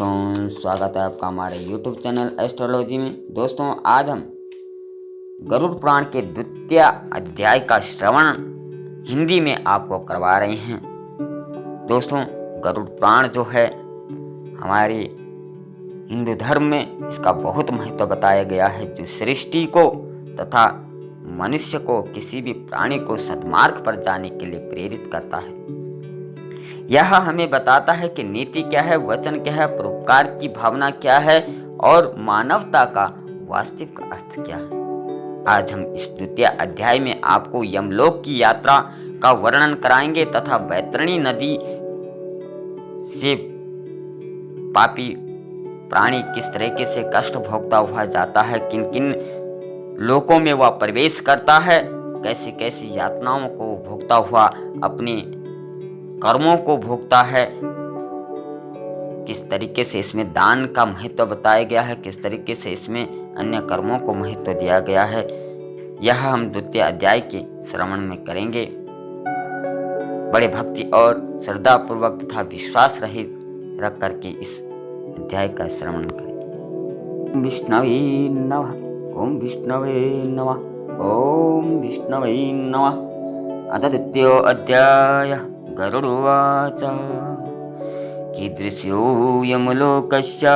दोस्तों, स्वागत है आपका हमारे YouTube चैनल एस्ट्रोलॉजी में। दोस्तों, आज हम गरुड़ पुराण के द्वितीय अध्याय का श्रवण हिंदी में आपको करवा रहे हैं। दोस्तों, गरुड़ पुराण जो है हमारे हिंदू धर्म में इसका बहुत महत्व बताया गया है, जो सृष्टि को तथा मनुष्य को किसी भी प्राणी को सद्मार्ग पर जाने के लिए प्रेरित करता है। यह हमें बताता है कि नीति क्या है, वचन क्या है, परोपकार की भावना क्या है और मानवता का वास्तविक अर्थ क्या है। आज हम इस द्वितीय अध्याय में आपको यमलोक की यात्रा का वर्णन कराएंगे तथा वैतरणी नदी से पापी प्राणी किस तरीके से कष्ट भोगता हुआ जाता है, किन किन लोकों में वह प्रवेश करता है, कैसी कैसी यातनाओं को भोगता हुआ अपने कर्मों को भोगता है, किस तरीके से इसमें दान का महत्व बताया गया है, किस तरीके से इसमें अन्य कर्मों को महत्व दिया गया है। यह हम द्वितीय अध्याय के श्रवण में करेंगे। बड़े भक्ति और श्रद्धा पूर्वक तथा विश्वास रहित रख करके इस अध्याय का श्रवण करें। विष्णवे नमः। ओम विष्णवे नमः। ओम विष्णवे नमः। अथ द्वितीयो अध्याय। गरुडोवाच कीदृशो यमलोकस्य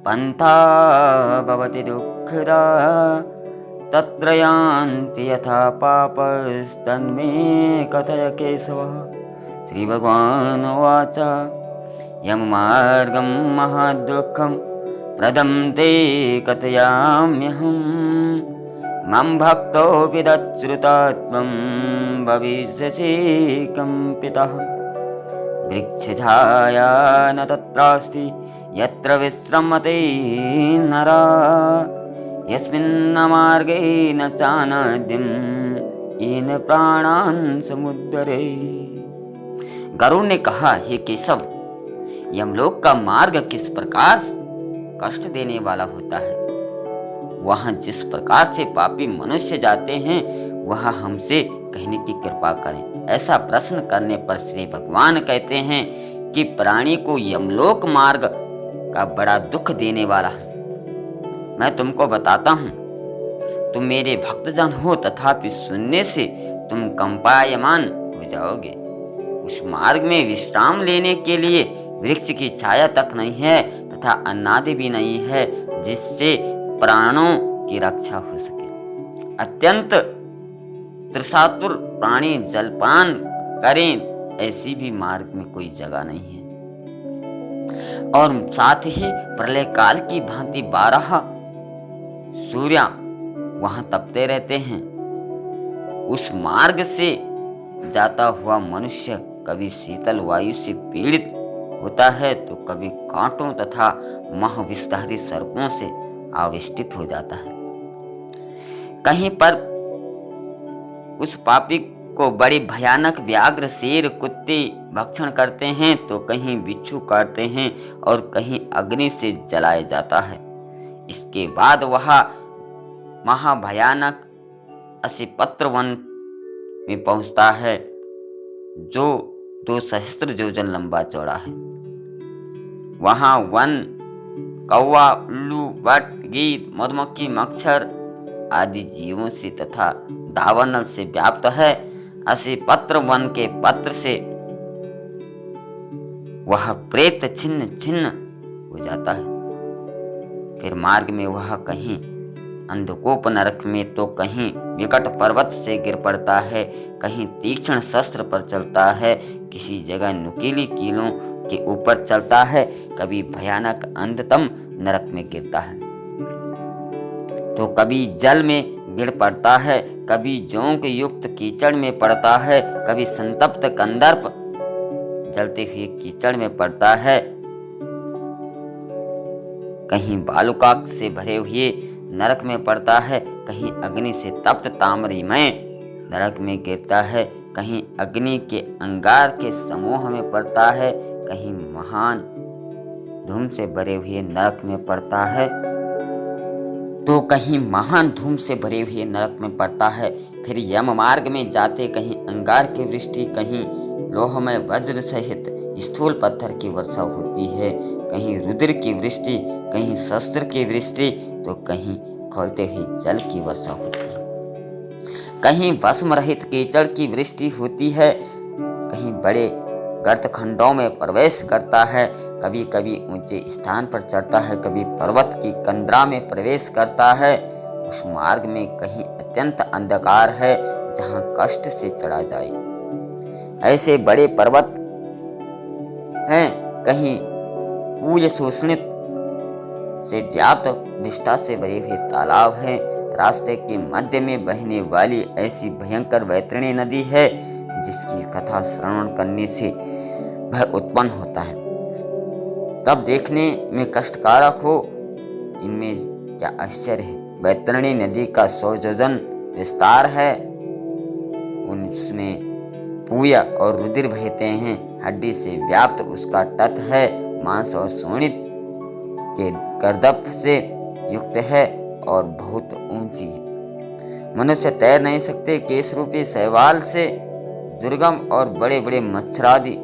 पन्था भवति दुःखदा तत्र यान्ति यथा पापस्तन्मे कथय केशव। श्रीभगवानुवाच यममार्गं महादुःखं प्रदं ते कथयाम्यहम् मम भक्तो विदच्छ्रुतात्मं भविष्यसि कंपितः। वृक्षछाया न तत्रास्ति यत्र विश्रमते नरा यस्मिन्न मार्गे न चानद्यं येन प्राणान् समुद्धरे। गरुड़ ने कहा, हे केशव, यमलोक का मार्ग किस प्रकार कष्ट देने वाला होता है। वहां जिस प्रकार से पापी मनुष्य जाते हैं वह हमसे कहने की कृपा करें। ऐसा प्रश्न करने पर श्री भगवान कहते हैं कि प्राणी को यमलोक मार्ग का बड़ा दुख देने वाला है। मैं तुमको बताता हूँ, तुम मेरे भक्तजन हो तथापि सुनने से तुम कंपायमान हो जाओगे। उस मार्ग में विश्राम लेने के लिए वृक्ष की छाया तक नहीं है तथा अन्नादि भी नहीं है जिससे प्राणों की रक्षा हो सके। अत्यंत तृषातुर प्राणी जलपान करें ऐसी भी मार्ग में कोई जगह नहीं है। और साथ ही प्रलय काल की भांति 12 सूर्य वहां तपते रहते हैं। उस मार्ग से जाता हुआ मनुष्य कभी शीतल वायु से पीड़ित होता है तो कभी कांटों तथा महाविषधारी सर्पों से आविष्टित हो जाता है। कहीं पर उस पापी को बड़ी भयानक व्याघ्र, शेर, कुत्ते भक्षण करते हैं तो कहीं बिच्छू काटते हैं और कहीं अग्नि से जलाया जाता है। इसके बाद वह महाभयानक असिपत्र वन में पहुंचता है जो 2 सहस्त्र योजन लंबा चौड़ा है। वहां वन कौवा, उल्लू, वट, गीत, मधुमक्खी, मच्छर आदि जीवों से तथा दावानल से व्याप्त है। असिपत्र वन के पत्र से वह प्रेत छिन्न छिन्न हो जाता है। फिर मार्ग में वह कहीं अंधकूप नरक में तो कहीं विकट पर्वत से गिर पड़ता है, कहीं तीक्ष्ण शस्त्र पर चलता है, किसी जगह नुकीली कीलों के ऊपर चलता है, कभी भयानक अंधतम नरक में गिरता है तो कभी जल में गिर पड़ता है, कभी जोंक युक्त कीचड़ में पड़ता है, कभी संतप्त कंदर्प जलते हुए कीचड़ में पड़ता है, कहीं बालुकाक से भरे हुए नरक में पड़ता है, कहीं अग्नि से तप्त ताम्रमय नरक में गिरता है, कहीं अग्नि के अंगार के समूह में पड़ता है, कहीं महान धूम से भरे हुए नरक में पड़ता है तो कहीं महान धूम से भरे हुए नरक में पड़ता है। फिर यम मार्ग में जाते कहीं अंगार की वृष्टि, कहीं लोहमय वज्र सहित स्थूल पत्थर की वर्षा होती है, कहीं रुधिर की वृष्टि, कहीं शस्त्र की वृष्टि, तो कहीं खौलते हुए जल की वर्षा होती है। कहीं भस्म रहित कीचड़ की वृष्टि होती है, कहीं बड़े गर्त खंडों में प्रवेश करता है, कभी कभी ऊंचे स्थान पर चढ़ता है, कभी पर्वत की कंदरा में प्रवेश करता है। उस मार्ग में कहीं अत्यंत अंधकार है जहां कष्ट से चढ़ा जाए। ऐसे बड़े पर्वत हैं, कहीं पूज शोषणित से व्याप्त विष्ठा से भरे हुए तालाब है। रास्ते के मध्य में बहने वाली ऐसी भयंकर वैतरणी नदी है जिसकी कथा श्रवण करने से भय उत्पन्न होता है, तब देखने में कष्टकारक हो। इनमें क्या आश्चर्य है। वैतरणी नदी का 100 योजन विस्तार है, उनमें पूया और रुधिर बहते हैं। हड्डी से व्याप्त उसका तट है, मांस और शोणित के गर्दभ से युक्त है और बहुत ऊंची है। मनुष्य तैर नहीं सकते। केश रूपी शैवाल से दुर्गम और बड़े बड़े मच्छरादि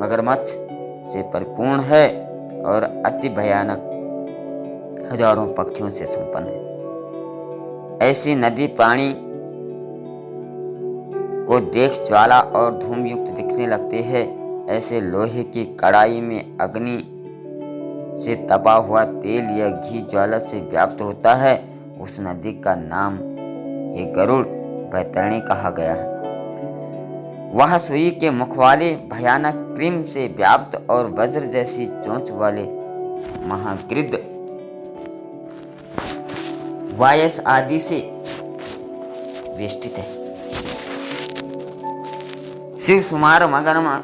मगरमच्छ से परिपूर्ण है और अति भयानक हजारों पक्षियों से संपन्न है। ऐसी नदी प्राणी को देख ज्वाला और धूम युक्त दिखने लगते हैं। ऐसे लोहे की कड़ाई में अग्नि से तपा हुआ तेल या घी ज्वाला से व्याप्त होता है। उस नदी का नाम ये गरुड़ वैतरणी कहा गया है। वह सुई के मुख वाले भयानक क्रीम से व्याप्त और वज्र जैसी चोंच वाले महागृद्ध वायस आदि से वेष्टित है। शिव सुमार मगरमच्छ,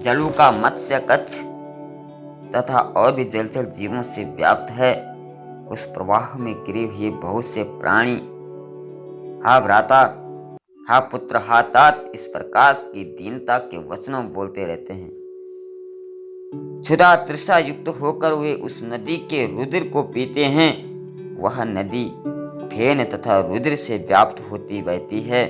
जलुका, मत्स्य, कच्छ तथा और भी जलचर जीवों से व्याप्त है। उस प्रवाह में गिरे हुए बहुत से प्राणी हा भ्राता, हा पुत्र, हा तात इस प्रकार की दीनता के वचनों बोलते रहते हैं। क्षुधा तृष्णा युक्त होकर वे उस नदी के रुधिर को पीते हैं। वह नदी फेन तथा रुधिर से व्याप्त होती बहती है।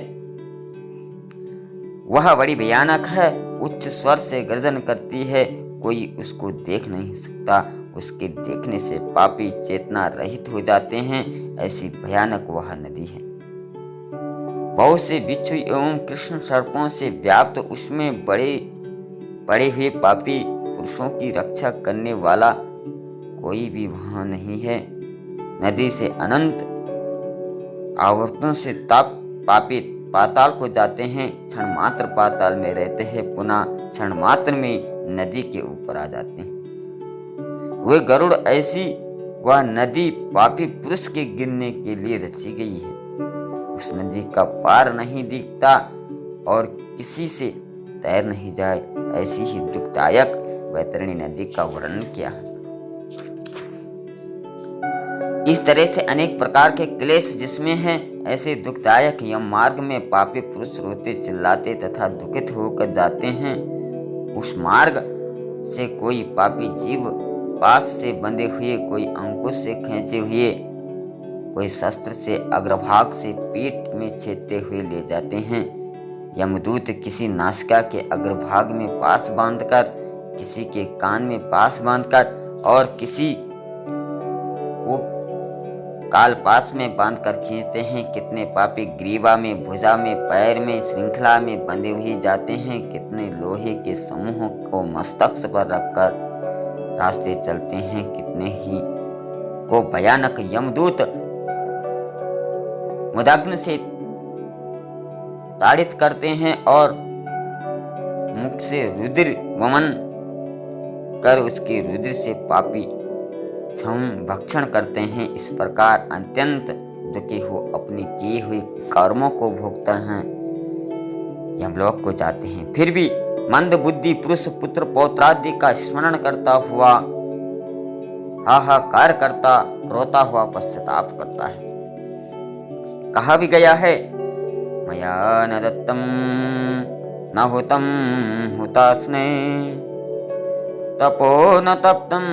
वह बड़ी भयानक है, उच्च स्वर से गर्जन करती है। कोई उसको देख नहीं सकता। उसके देखने से पापी चेतना रहित हो जाते हैं। ऐसी भयानक वह नदी है। बहुत से बिच्छू एवं कृष्ण सर्पों से व्याप्त उसमें बड़े हुए पापी पुरुषों की रक्षा करने वाला कोई भी वहां नहीं है। नदी से अनंत आवर्तों से पापी पाताल को जाते हैं, क्षण मात्र पाताल में रहते हैं, पुनः क्षण मात्र में नदी के ऊपर आ जाते हैं। वे गरुड़ ऐसी वह नदी पापी पुरुष के गिरने के लिए रची गई है। उस नदी का पार नहीं दिखता और किसी से तैर नहीं जाए। ऐसी ही दुखदायक वैतरणी नदी का वर्णन किया है। इस तरह से अनेक प्रकार के क्लेश जिसमें हैं, ऐसे दुखदायक यम मार्ग में पापी पुरुष रोते चिल्लाते तथा दुखित होकर जाते हैं। उस मार्ग से कोई पापी जीव पास से बंधे हुए, कोई अंकुश से खींचे हुए, कोई शस्त्र से अग्रभाग से पीठ में छेदते हुए ले जाते हैं। यमदूत किसी नासिका के अग्रभाग में पास बांधकर, किसी के कान में पास बांधकर और किसी को काल पास में बांधकर खींचते हैं। कितने पापी ग्रीवा में, भुजा में, पैर में, श्रृंखला में बंधे हुए जाते हैं। कितने लोहे के समूहों को मस्तक पर रखकर रास्ते चलते हैं। कितने ही को भयानक यमदूत मुदाग्न से ताड़ित करते हैं और मुख से रुधिर वमन कर उसके रुधिर से पापी भक्षण करते हैं। इस प्रकार अत्यंत दुखी हो अपने किए हुए कर्मों को भोगते हैं, यमलोक को जाते हैं। फिर भी मंद बुद्धि पुरुष पुत्र पौत्रादि का स्मरण करता हुआ हाहाकार करता, रोता हुआ पश्चाताप करता है। कहा भी गया है, मया न दत्तम न हुतम हुतास्ने तपो न तप्तम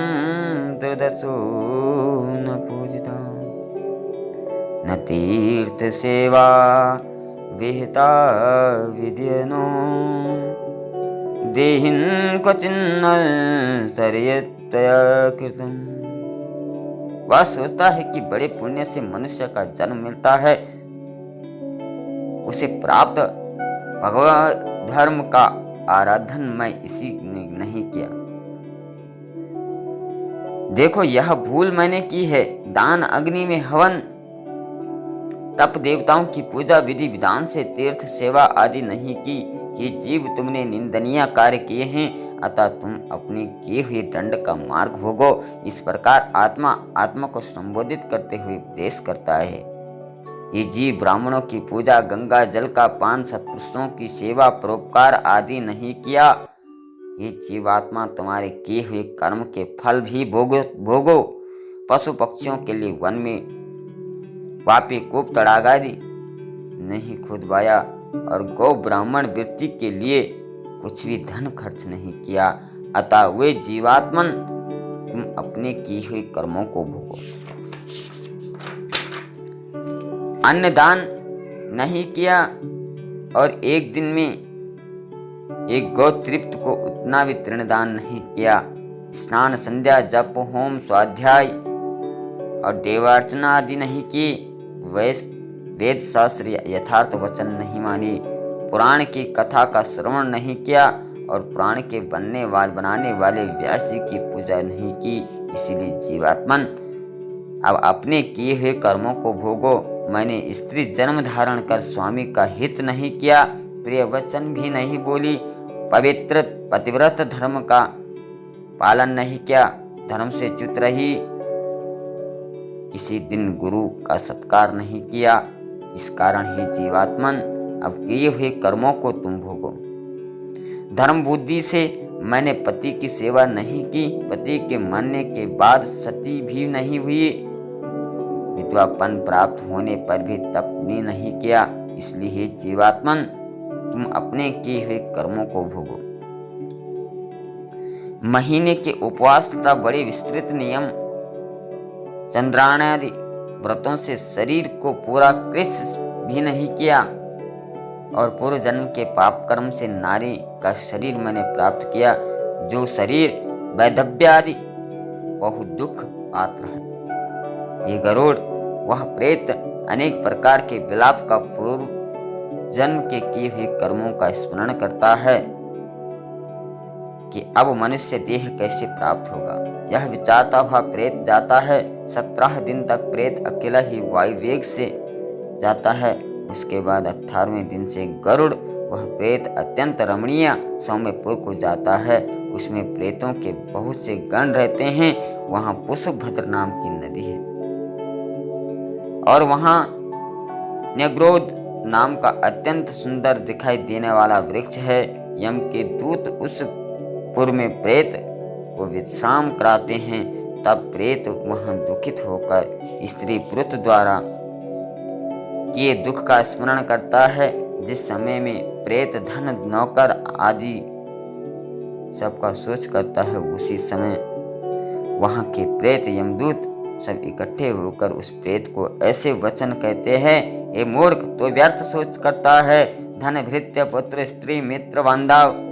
त्रिदशो न पूजिता न तीर्थ सेवा विहिता विद्यनो देहिन क्वचिन्न सरयतया कृतम। वह सोचता है कि बड़े पुण्य से मनुष्य का जन्म मिलता है, उसे प्राप्त भगवत धर्म का आराधन मैं इसी ने नहीं किया। देखो यह भूल मैंने की है। दान, अग्नि में हवन, तप, देवताओं की पूजा विधि विधान से तीर्थ सेवा आदि नहीं की। ये जीव तुमने निंदनीय कार्य किए हैं, अतः तुम अपने किए हुए दंड का मार्ग भोगो। इस प्रकार आत्मा को संबोधित करते हुए उपदेश करता है। ये जीव ब्राह्मणों की पूजा, गंगा जल का पान, सत्पुरुषों की सेवा, परोपकार आदि नहीं किया। ये जीवात्मा तुम्हारे किए हुए कर्म के फल भी भोगो। पशु पक्षियों के लिए वन में वापी, कूप, तड़ाग आदि नहीं खुदवाया और गौ ब्राह्मण वृत्ति के लिए कुछ भी धन खर्च नहीं किया। अतः वे जीवात्मन तुम अपने किए हुए कर्मों को भोगो। अन्न दान नहीं किया और एक दिन में एक गौ तृप्त को उतना भी तृणदान नहीं किया। स्नान, संध्या, जप, होम, स्वाध्याय और देवार्चना आदि नहीं की। वेद शास्त्र यथार्थ वचन नहीं मानी। पुराण की कथा का श्रवण नहीं किया और पुराण के बनाने वाले व्यास जी की पूजा नहीं की। इसीलिए जीवात्मन अब अपने किए हुए कर्मों को भोगो। मैंने स्त्री जन्म धारण कर स्वामी का हित नहीं किया, प्रिय वचन भी नहीं बोली, पवित्र पतिव्रत धर्म का पालन नहीं किया, धर्म से च्युत रही, किसी दिन गुरु का सत्कार नहीं किया। इस कारण ही जीवात्मन अब किए हुए कर्मों को तुम भोगो। धर्म बुद्धि से मैंने पति की सेवा नहीं की, पति के मरने के बाद सती भी नहीं हुई, विधवापन प्राप्त होने पर भी तप भी नहीं किया। इसलिए जीवात्मन तुम अपने किए हुए कर्मों को भोगो। महीने के उपवास तथा बड़े विस्तृत नियम, चंद्रायणादि व्रतों से शरीर को पूरा कृश भी नहीं किया और पूर्व जन्म के पाप कर्म से नारी का शरीर मैंने प्राप्त किया, जो शरीर वैधव्यादि बहुत दुख पात्र है। ये गरुड़ वह प्रेत अनेक प्रकार के विलाप का पूर्व जन्म के किए हुए कर्मों का स्मरण करता है कि अब मनुष्य देह कैसे प्राप्त होगा। यह विचारता हुआ प्रेत जाता है। 17 दिन तक प्रेत अकेला ही वायु वेग से जाता है। उसके बाद 18वें दिन से गरुड़ वह प्रेत अत्यंत रमणीय सौम्यपुर को जाता है। उसमें प्रेतों के बहुत से गण रहते हैं। वहाँ पुष्पभद्र नाम की नदी है और वहाँ न्यग्रोध नाम का अत्यंत सुंदर दिखाई देने वाला वृक्ष है। यम के दूत उस पुर में प्रेत को विश्राम कराते हैं। तब प्रेत वहां दुखित होकर स्त्री पुरुष द्वारा किए दुख का स्मरण करता है। जिस समय में प्रेत धन, नौकर आदि सबका सोच करता है, उसी समय वहां के प्रेत यमदूत सब इकट्ठे होकर उस प्रेत को ऐसे वचन कहते हैं, हे मूर्ख, तो व्यर्थ सोच करता है। धन, भृत्य, पुत्र, स्त्री, मित्र, बांधव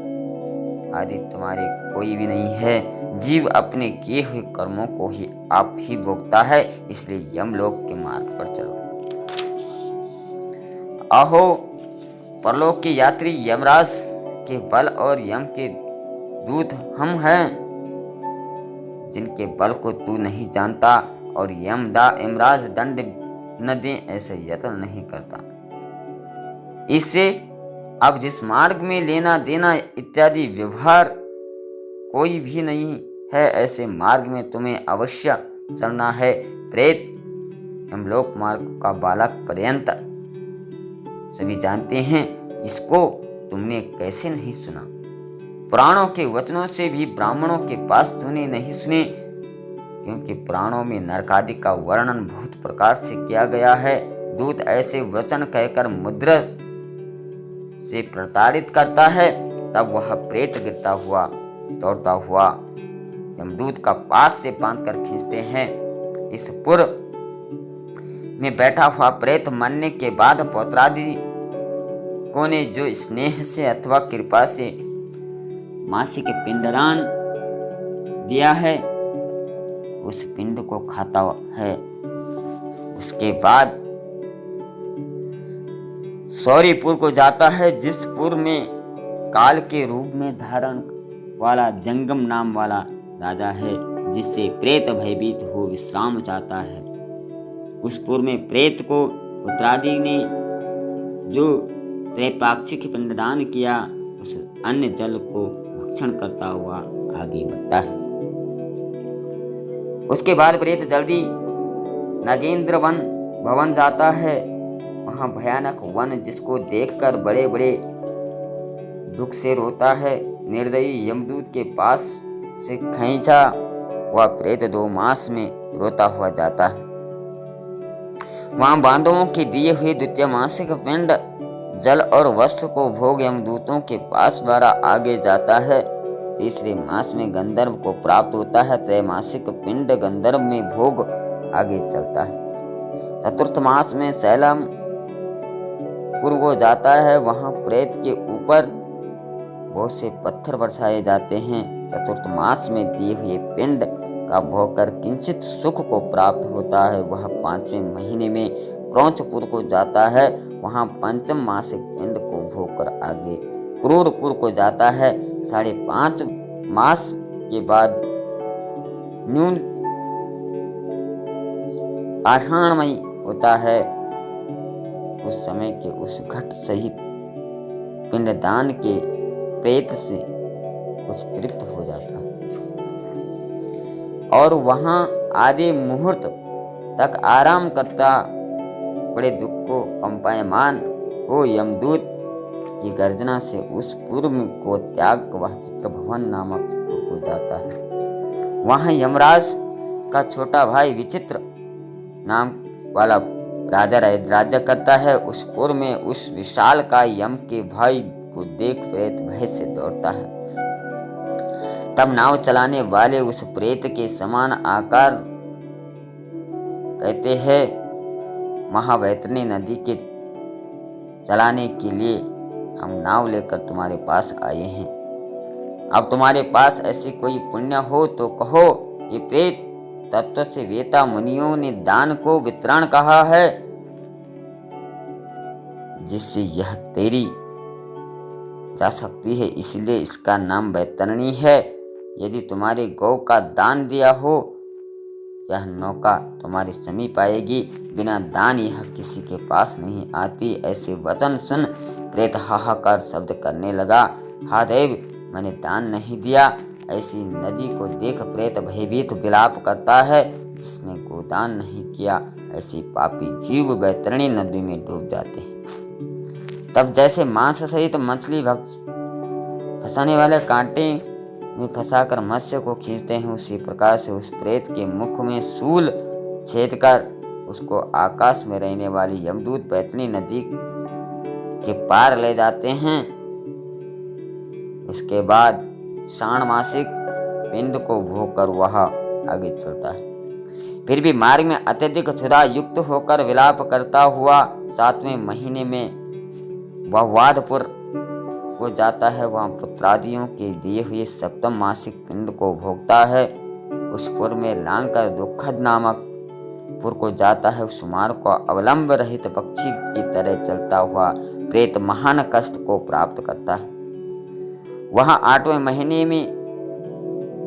आदि तुम्हारे कोई भी नहीं है। जीव अपने किए हुए कर्मों को ही आप ही भोगता है। इसलिए यमलोक के मार्ग पर चलो। आहो परलोक के यात्री यमराज के बल और यम के दूत हम हैं, जिनके बल को तू नहीं जानता और यमराज दंड न दे ऐसे यत्न नहीं करता। इससे अब जिस मार्ग में लेना देना इत्यादि व्यवहार कोई भी नहीं है, ऐसे मार्ग में तुम्हें अवश्य चलना है। प्रेत यमलोक मार्ग का बालक पर्यंत सभी जानते हैं, इसको तुमने कैसे नहीं सुना? पुराणों के वचनों से भी ब्राह्मणों के पास तूने नहीं सुने, क्योंकि पुराणों में नरकादि का वर्णन बहुत प्रकार से किया गया है। दूत ऐसे वचन कहकर मुद्रा से प्रताड़ित करता है, तब वह प्रेत गिरता हुआ दौड़ता हुआ यमदूत का पास से बांधकर खींचते हैं। इस पुर में बैठा हुआ प्रेत मरने के बाद पौत्रादि को ने जो स्नेह से अथवा कृपा से मासिक पिंडदान दिया है उस पिंड को खाता है। उसके बाद सौरीपुर को जाता है, जिस पुर में काल के रूप में धारण वाला जंगम नाम वाला राजा है, जिससे प्रेत भयभीत हो विश्राम चाहता है। उस पुर में प्रेत को पुत्रादि ने जो त्रैपाक्षिक पिंडदान किया उस अन्न जल को भक्षण करता हुआ आगे बढ़ता है। उसके बाद प्रेत जल्दी नागेंद्र वन भवन जाता है। वहां भयानक वन जिसको देखकर बड़े बड़े दुख से रोता है। निर्दयी यमदूत के पास से खींचा वह प्रेत 2 मास में रोता हुआ जाता है। वहां बांधवों के दिए हुए द्वितीय मासिक पिंड जल और वस्त्र को भोग यमदूतों के पास द्वारा आगे जाता है। तीसरे मास में गंधर्व को प्राप्त होता है। त्रैमासिक पिंड गंधर्व में भोग आगे चलता है। चतुर्थ मास में सैलम पुर को जाता है। वहां प्रेत के ऊपर बहुत से पत्थर बरसाए जाते हैं। चतुर्थ मास में दिए हुए पिंड का भोग कर किंचित सुख को प्राप्त होता है। वह 5वें महीने में क्रौंचपुर को जाता है। वहां पंचम मासिक पिंड को भोग कर आगे क्रूरपुर को जाता है। 5.5 मास के बाद न्यून पाषाणमयी होता है। उस समय के उस घट सहित पिंडदान के प्रेत से कुछ तृप्त हो जाता है और वहां आधे मुहूर्त तक आराम करता। बड़े दुख को कंपायमान हो यमदूत की गर्जना से उस पूर्व को त्याग वह चित्रभवन नामक पुर को जाता है। वहां यमराज का छोटा भाई विचित्र नाम वाला राजा राज्य करता है। उस पुर में उस विशाल का यम के भाई को देख प्रेत भय से दौड़ता है। तब नाव चलाने वाले उस प्रेत के समान आकार कहते हैं, महावैतरणी नदी के चलाने के लिए हम नाव लेकर तुम्हारे पास आए हैं। अब तुम्हारे पास ऐसी कोई पुण्य हो तो कहो। ये प्रेत तत्व से वेता मुनियों ने दान को वितरण कहा है, जिससे यह तेरी जा सकती है, इसलिए इसका नाम वैतरणी है। यदि तुम्हारे गौ का दान दिया हो, यह नौका तुम्हारे समीप आएगी। बिना दान यह किसी के पास नहीं आती। ऐसे वचन सुन प्रेत हाहाकार शब्द करने लगा। हा देव, मैंने दान नहीं दिया। ऐसी नदी को देख प्रेत भयभीत विलाप करता है। जिसने गोदान नहीं किया, ऐसी पापी जीव वैतरणी नदी में डूब जाते हैं। तब जैसे मांस सहित मछली फंसाने वाले कांटे में फंसाकर मत्स्य को खींचते हैं, उसी प्रकार से उस प्रेत के मुख में शूल छेद कर उसको आकाश में रहने वाली यमदूत वैतरणी नदी के पार ले जाते हैं। उसके बाद षाण्मासिक पिंड को भोग कर वह आगे चलता है। फिर भी मार्ग में अत्यधिक क्षुधा युक्त होकर विलाप करता हुआ 7वें महीने में वह वादपुर को जाता है। वहां पुत्रादियों के दिए हुए 7वें मासिक पिंड को भोगता है। उस पुर में लांकर दुखद नामक पुर को जाता है। उस मार्ग को अवलंब रहित पक्षी की तरह चलता हुआ प्रेत महान कष्ट को प्राप्त करता है। वहां 8वें महीने में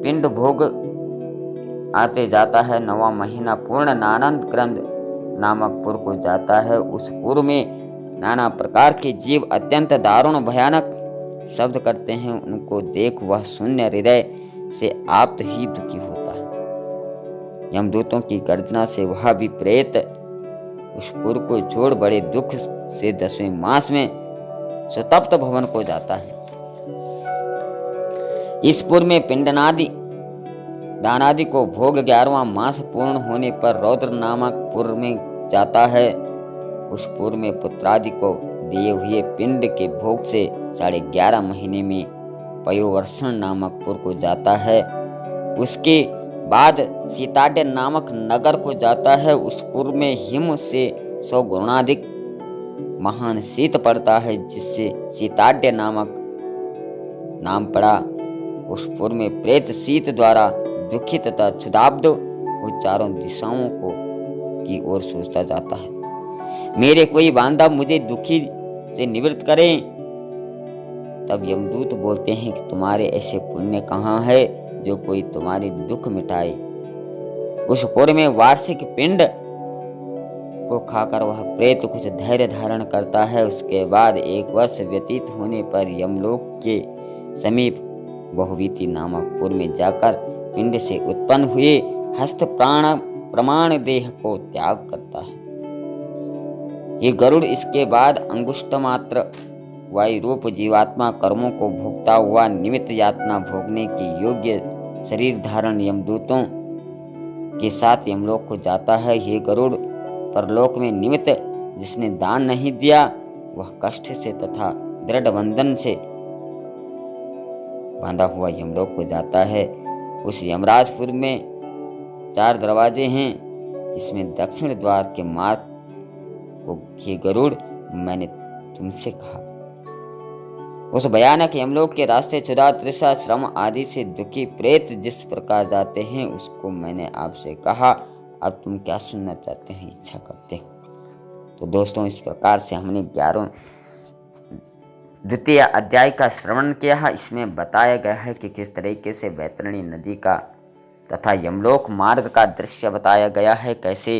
पिंड भोग आते जाता है। 9वां महीना पूर्ण नानंद क्रंद नामक पुर को जाता है। उस पुर में नाना प्रकार के जीव अत्यंत दारुण भयानक शब्द करते हैं। उनको देख वह शून्य हृदय से आप्त ही दुखी होता है। यमदूतों की गर्जना से वह भी प्रेत उस पुर को छोड़ बड़े दुख से 10वें मास में सुतप्त भवन को जाता है। इस पुर में पिंडनादि दानादि को भोग 11वां मास पूर्ण होने पर रौद्र नामक पुर में जाता है। उस पुर में पुत्रादि को दिए हुए पिंड के भोग से 11.5 महीने में पयोवर्षण नामक पुर को जाता है। उसके बाद सीताड्य नामक नगर को जाता है। उस पुर में हिम से 100 गुणाधिक महान शीत पड़ता है, जिससे सीताड्य नामक नाम पड़ा। उस पुर में प्रेत शीत द्वारा दुखी तथा क्षुधाब्ध वो चारों दिशाओं को की ओर सोचता जाता है, मेरे कोई बांधव मुझे दुखी से निवृत्त करें। तब यमदूत बोलते हैं कि तुम्हारे ऐसे पुण्य कहाँ है जो कोई तुम्हारे दुख मिटाए। उस पुर में वार्षिक पिंड को खाकर वह प्रेत कुछ धैर्य धारण करता है। उसके बाद 1 वर्ष व्यतीत होने पर यमलोक के समीप बहुवीति नामक पुर में जाकर पिंड से उत्पन्न हुए हस्त प्राण प्रमाण देह को त्याग करता है। ये गरुड़ इसके बाद अंगुष्ठ मात्र वायु रूप जीवात्मा कर्मों को भोगता हुआ निमित्त यातना भोगने के योग्य शरीर धारण यमदूतों के साथ यमलोक को जाता है। ये गरुड़ परलोक में निमित्त जिसने दान नहीं दिया वह कष्ट से तथा दृढ़ बंधन से बांधा हुआ यमलोक को जाता है। उस यमराजपुर में 4 दरवाजे हैं। इसमें दक्षिण द्वार के मार्ग को ये गरुड़ मैंने तुमसे कहा। उस भयानक यमलोक के रास्ते क्षुधा तृषा श्रम आदि से दुखी प्रेत जिस प्रकार जाते हैं उसको मैंने आपसे कहा। अब तुम क्या सुनना चाहते हैं, इच्छा करते हो। तो दोस्तों, इस प्रकार से हमने 11वें द्वितीय अध्याय का श्रवण किया है। इसमें बताया गया है कि किस तरीके से वैतरणी नदी का तथा यमलोक मार्ग का दृश्य बताया गया है, कैसे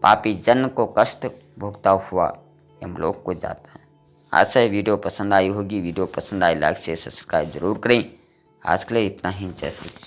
पापी जन को कष्ट भोगता हुआ यमलोक को जाता है। आशा है वीडियो पसंद आई होगी। वीडियो पसंद आई लाइक शेयर सब्सक्राइब जरूर करें। आज के लिए इतना ही। जय श्री कृष्ण।